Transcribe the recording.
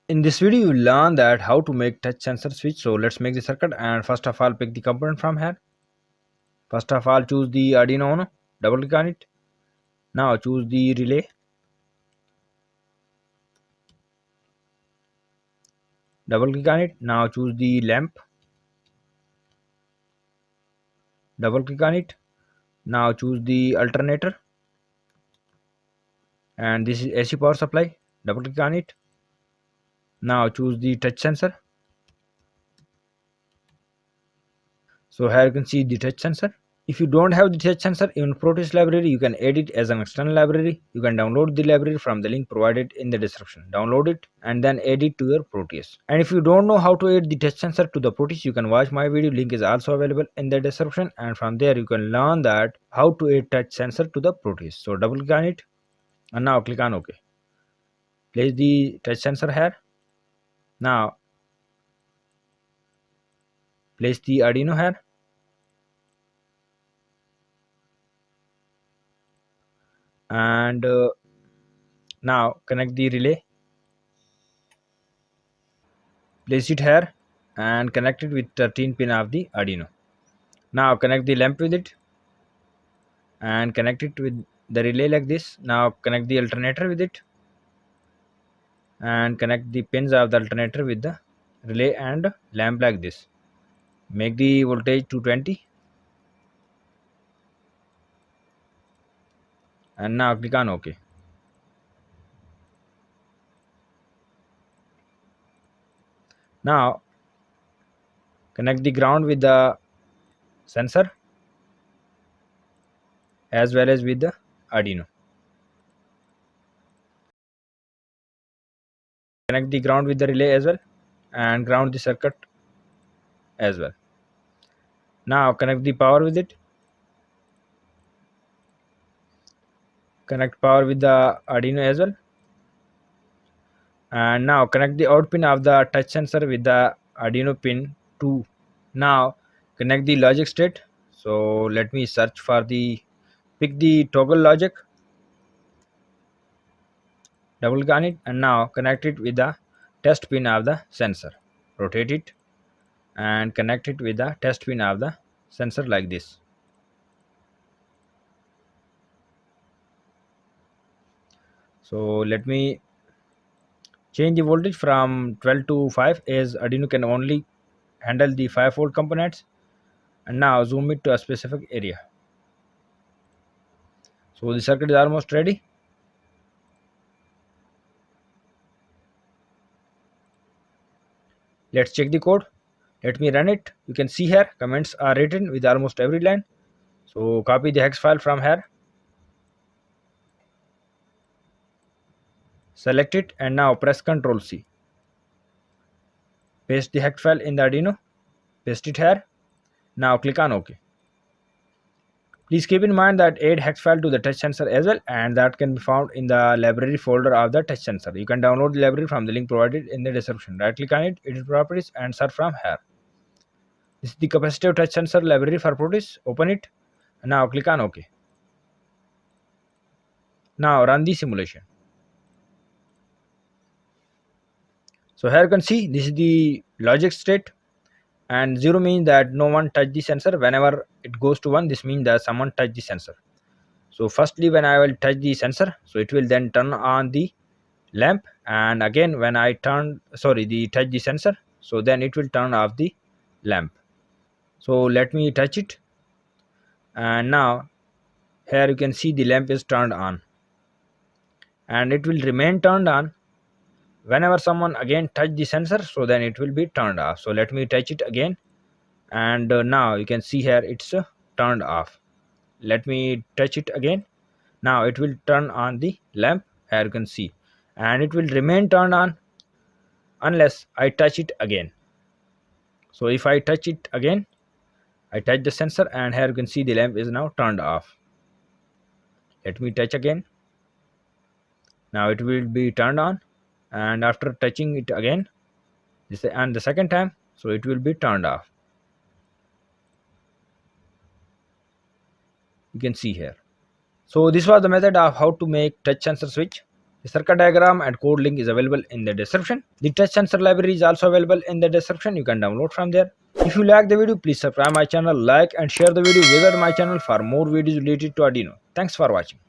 In this video, you will learn that how to make touch sensor switch. So let's make the circuit, and first of all pick the component from here. First of all choose the Arduino Uno, double click on it. Now choose the relay, double click on it. Now choose the lamp, double click on it. Now choose the alternator, and this is AC power supply, double click on it. Now choose the touch sensor. So here you can see the touch sensor. If you don't have the touch sensor in Proteus library, you can add it as an external library. You can download the library from the link provided in the description. Download it and then add it to your Proteus. And if you don't know how to add the touch sensor to the Proteus, you can watch my video. Link is also available in the description, and from there you can learn that how to add touch sensor to the Proteus. So double click on it and now click on OK. Place the touch sensor here. Now place the Arduino here. And now connect the relay, place it here and connect it with 13 pin of the Arduino. Now connect the lamp with it and connect it with the relay like this. Now connect the alternator with it and connect the pins of the alternator with the relay and lamp like this. Make the voltage to 20 and now click on OK. Now connect the ground with the sensor as well as with the Arduino. Connect the ground with the relay as well and ground the circuit as well. Now connect the power with it. Connect power with the Arduino as well. And now connect the out pin of the touch sensor with the Arduino pin 2. Now connect the logic state. So let me search for the, pick the toggle logic, double click on it, and now connect it with the test pin of the sensor. Rotate it and connect it with the test pin of the sensor like this. So let me change the voltage from 12 to 5, as Arduino can only handle the 5-volt components. And now zoom it to a specific area. So the circuit is almost ready. Let's check the code. Let me run it. You can see here comments are written with almost every line. So copy the hex file from here, select it, and now press Ctrl C. Paste the hex file in the Arduino, paste it here. Now click on OK. Please keep in mind that add hex file to the touch sensor as well, and that can be found in the library folder of the touch sensor. You can download the library from the link provided in the description. Right click on it, edit properties, and search from here. This is the capacitive touch sensor library for Proteus. Open it and now click on OK. Now run the simulation. So here you can see this is the logic state, and 0 means that no one touched the sensor. Whenever it goes to 1, this means that someone touched the sensor. So firstly, when I will touch the sensor, so it will then turn on the lamp, and again when I touch the sensor, so then it will turn off the lamp. So let me touch it, and now here you can see the lamp is turned on, and it will remain turned on whenever someone again touch the sensor, so then it will be turned off. So let me touch it again, and now you can see here it's turned off. Let me touch it again. Now it will turn on the lamp, here you can see, and it will remain turned on unless I touch it again. So if I touch it again, I touch the sensor, and here you can see the lamp is now turned off. Let me touch again. Now it will be turned on, and after touching it again, this and the second time, so it will be turned off. You can see here. So this was the method of how to make touch sensor switch. The circuit diagram and code link is available in the description. The touch sensor library is also available in the description. You can download from there. If you like the video, please subscribe my channel, like and share the video. Visit my channel for more videos related to Arduino. Thanks for watching.